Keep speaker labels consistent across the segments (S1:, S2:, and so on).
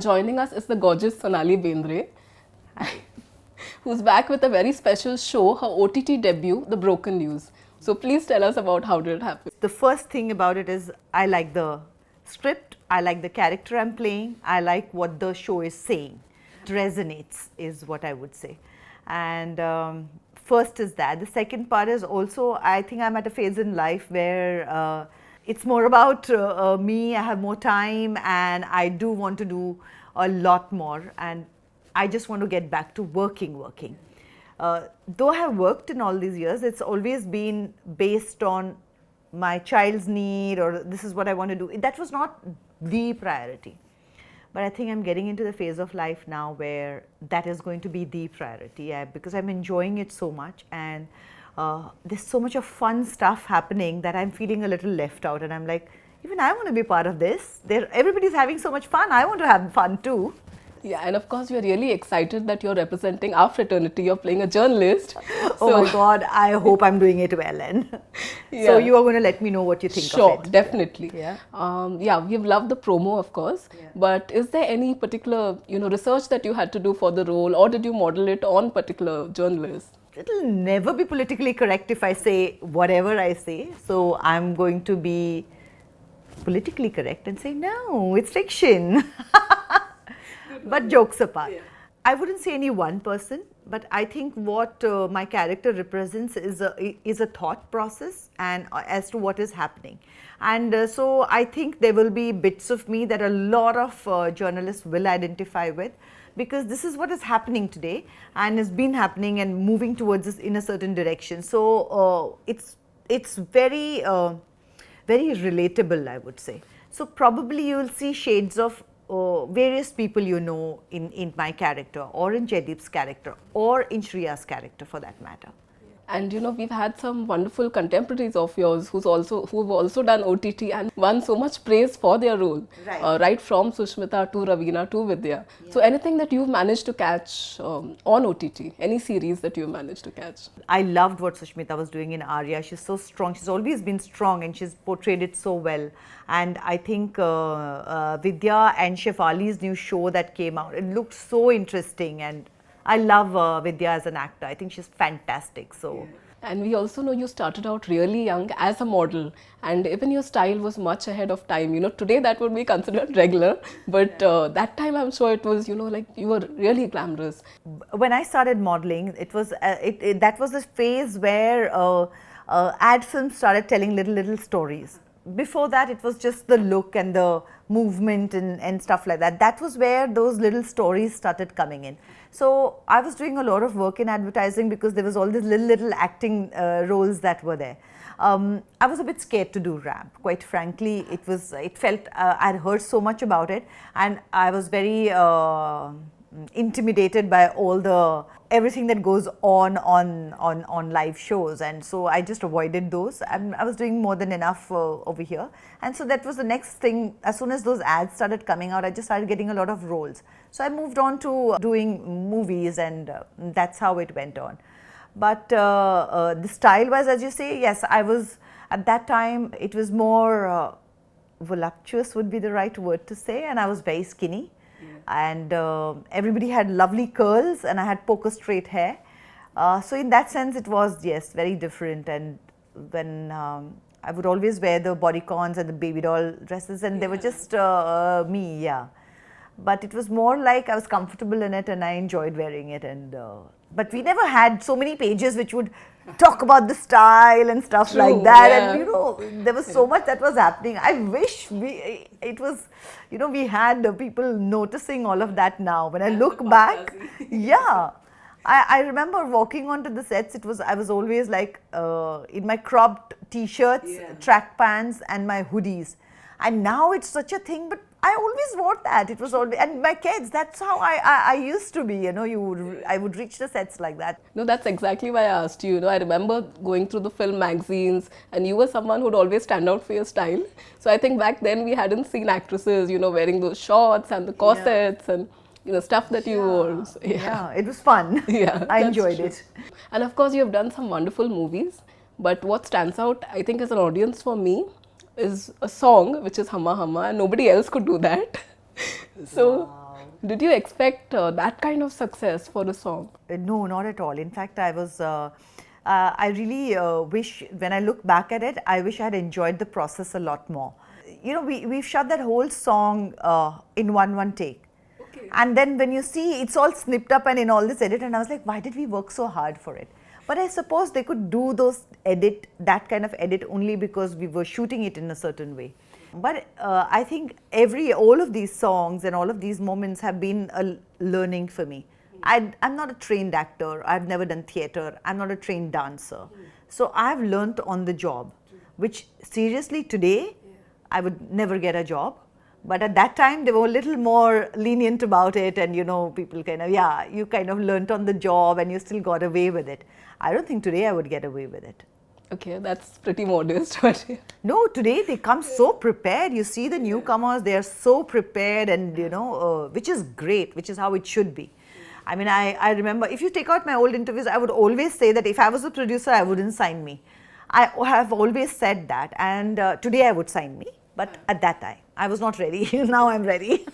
S1: Joining us is the gorgeous Sonali Bendre, who's back with a very special show, her OTT debut, The Broken News. So please tell us about how did it happen.
S2: The first thing about it is I like the script, I like the character I'm playing, I like what the show is saying. It resonates is what I would say. And first is that. The second part is also I think I'm at a phase in life where it's more about me, I have more time and I do want to do a lot more and I just want to get back to working. Though I have worked in all these years, it's always been based on my child's need or this is what I want to do. That was not the priority. But I think I'm getting into the phase of life now where that is going to be the priority because I'm enjoying it so much and there's so much of fun stuff happening that I'm feeling a little left out and I'm like, even I want to be part of this. Everybody's having so much fun. I want to have fun too.
S1: Yeah, and of course, we are really excited that you're representing our fraternity. You're playing a journalist.
S2: Oh my God, I hope I'm doing it well. And so you are going to let me know what you think of it.
S1: Sure, definitely.
S2: Yeah.
S1: We've loved the promo, of course.
S2: Yeah.
S1: But is there any particular, research that you had to do for the role, or did you model it on particular journalists?
S2: It'll never be politically correct if I say whatever I say. So I'm going to be politically correct and say, no, it's fiction. But jokes apart, I wouldn't say any one person, but I think what my character represents is a thought process and as to what is happening. And so I think there will be bits of me that a lot of journalists will identify with, because this is what is happening today and has been happening and moving towards this in a certain direction. So it's very very relatable, I would say. So probably you will see shades of various people in my character or in Jaideep's character or in Shriya's character for that matter.
S1: And we've had some wonderful contemporaries of yours who've also done OTT and won so much praise for their role, right from Sushmita to Ravina to Vidya. Yeah. So anything that you've managed to catch on OTT, any series that you've managed to catch?
S2: I loved what Sushmita was doing in Arya. She's so strong. She's always been strong and she's portrayed it so well. And I think Vidya and Shefali's new show that came out, it looked so interesting and I love Vidya as an actor. I think she's fantastic. So,
S1: and we also know you started out really young as a model, and even your style was much ahead of time. Today that would be considered regular, but that time I'm sure it was, like you were really glamorous.
S2: When I started modeling, it was that was a phase where ad films started telling little stories. Before that, it was just the look and the movement and stuff like that. That was where those little stories started coming in. So I was doing a lot of work in advertising because there was all these little acting roles that were there. I was a bit scared to do ramp, quite frankly. It felt I'd heard so much about it and I was very intimidated by everything that goes on live shows, and so I just avoided those. I was doing more than enough over here, and so that was the next thing. As soon as those ads started coming out, I just started getting a lot of roles. So I moved on to doing movies, and that's how it went on. But the style was, as you say, yes, I was at that time. It was more voluptuous would be the right word to say, and I was very skinny. And everybody had lovely curls and I had poker straight hair. So in that sense it was, yes, very different. And when I would always wear the bodycons and the baby doll dresses and they were just me, yeah. But it was more like I was comfortable in it and I enjoyed wearing it. And but we never had so many pages which would talk about the style and stuff like that. Yeah. And there was so much that was happening. I wish we had people noticing all of that now. When I look back, yeah. I remember walking onto the sets, I was always like in my cropped t-shirts, track pants and my hoodies. And now it's such a thing, but I always wore that. It was always, and my kids, that's how I used to be, I would reach the sets like that.
S1: No, that's exactly why I asked you. I remember going through the film magazines and you were someone who'd always stand out for your style. So I think back then we hadn't seen actresses, wearing those shorts and the corsets and stuff that you wore. So,
S2: yeah, it was fun.
S1: Yeah,
S2: I enjoyed it.
S1: And of course, you have done some wonderful movies. But what stands out, I think, as an audience for me is a song which is Humma Humma, and nobody else could do that. So,
S2: wow.
S1: Did you expect that kind of success for the song?
S2: No, not at all. In fact, I really wish, when I look back at it, I wish I had enjoyed the process a lot more. You know, we've shot that whole song in one take.
S1: Okay.
S2: And then when you see, it's all snipped up and in all this edit, and I was like, why did we work so hard for it? But I suppose they could do that kind of edit only because we were shooting it in a certain way. But I think all of these songs and all of these moments have been a learning for me. I'm not a trained actor. I've never done theatre. I'm not a trained dancer. So I've learnt on the job, which seriously today, I would never get a job. But at that time, they were a little more lenient about it, and people kind of, you kind of learnt on the job and you still got away with it. I don't think today I would get away with it.
S1: Okay, that's pretty modest. But
S2: no, today they come so prepared. You see the newcomers, they are so prepared, and which is great, which is how it should be. I mean, I remember, if you take out my old interviews, I would always say that if I was a producer, I wouldn't sign me. I have always said that, and today I would sign me, but at that time, I was not ready. Now I'm ready.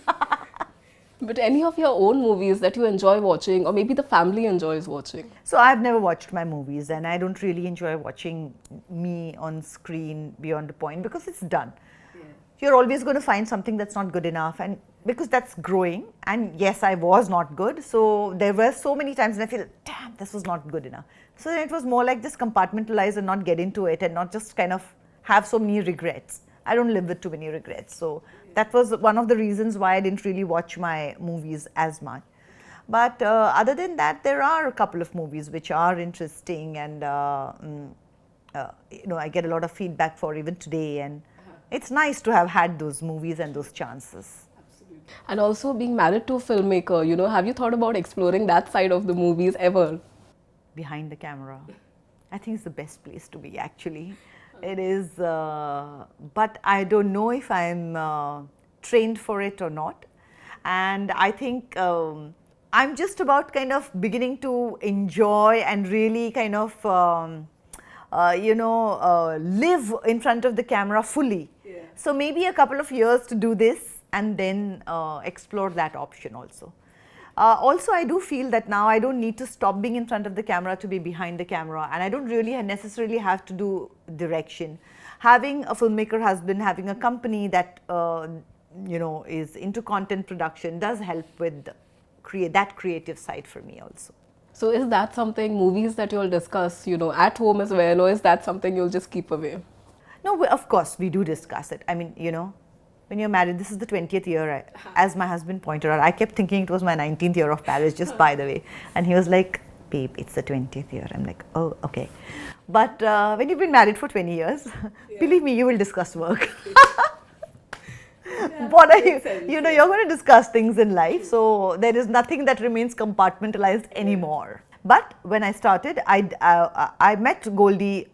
S1: But any of your own movies that you enjoy watching, or maybe the family enjoys watching?
S2: So I've never watched my movies, and I don't really enjoy watching me on screen beyond the point, because it's done. Yeah. You're always going to find something that's not good enough, and because that's growing. And yes, I was not good. So there were so many times when I feel, damn, this was not good enough. So then it was more like just compartmentalize and not get into it, and not just kind of have so many regrets. I don't live with too many regrets. So that was one of the reasons why I didn't really watch my movies as much. But other than that, there are a couple of movies which are interesting, and I get a lot of feedback for even today, and it's nice to have had those movies and those chances.
S1: Absolutely. And also being married to a filmmaker, have you thought about exploring that side of the movies ever?
S2: Behind the camera, I think it's the best place to be, actually. It is, but I don't know if I'm trained for it or not. And I think I'm just about kind of beginning to enjoy and really kind of, live in front of the camera fully. Yeah. So maybe a couple of years to do this, and then explore that option also. Also, I do feel that now I don't need to stop being in front of the camera to be behind the camera, and I don't really necessarily have to do direction. Having a filmmaker husband, having a company that is into content production does help with that creative side for me also.
S1: So is that something, movies that you'll discuss, at home as well, or is that something you'll just keep away?
S2: No, of course we do discuss it. I mean, when you're married, this is the 20th year, as my husband pointed out. I kept thinking it was my 19th year of marriage, just by the way. And he was like, babe, it's the 20th year. I'm like, oh, okay. But when you've been married for 20 years, believe me, you will discuss work. What are you? You're going to discuss things in life. So there is nothing that remains compartmentalized anymore. But when I started, I met Goldie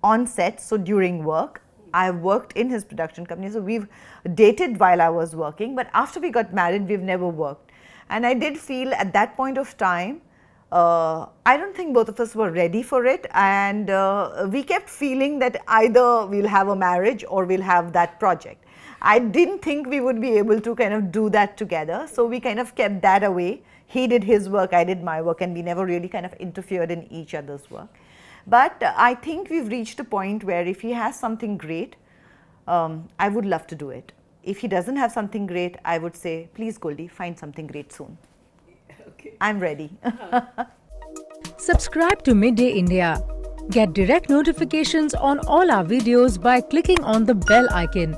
S2: on set, so during work. I worked in his production company, so we've dated while I was working, but after we got married, we've never worked. And I did feel at that point of time, I don't think both of us were ready for it, and we kept feeling that either we'll have a marriage or we'll have that project. I didn't think we would be able to kind of do that together, so we kind of kept that away. He did his work, I did my work, and we never really kind of interfered in each other's work. But I think we've reached a point where if he has something great, I would love to do it. If he doesn't have something great, I would say, please Goldie, find something great soon. Okay. I'm ready.
S3: Subscribe to Midday India. Get direct notifications on all our videos by clicking on the bell icon.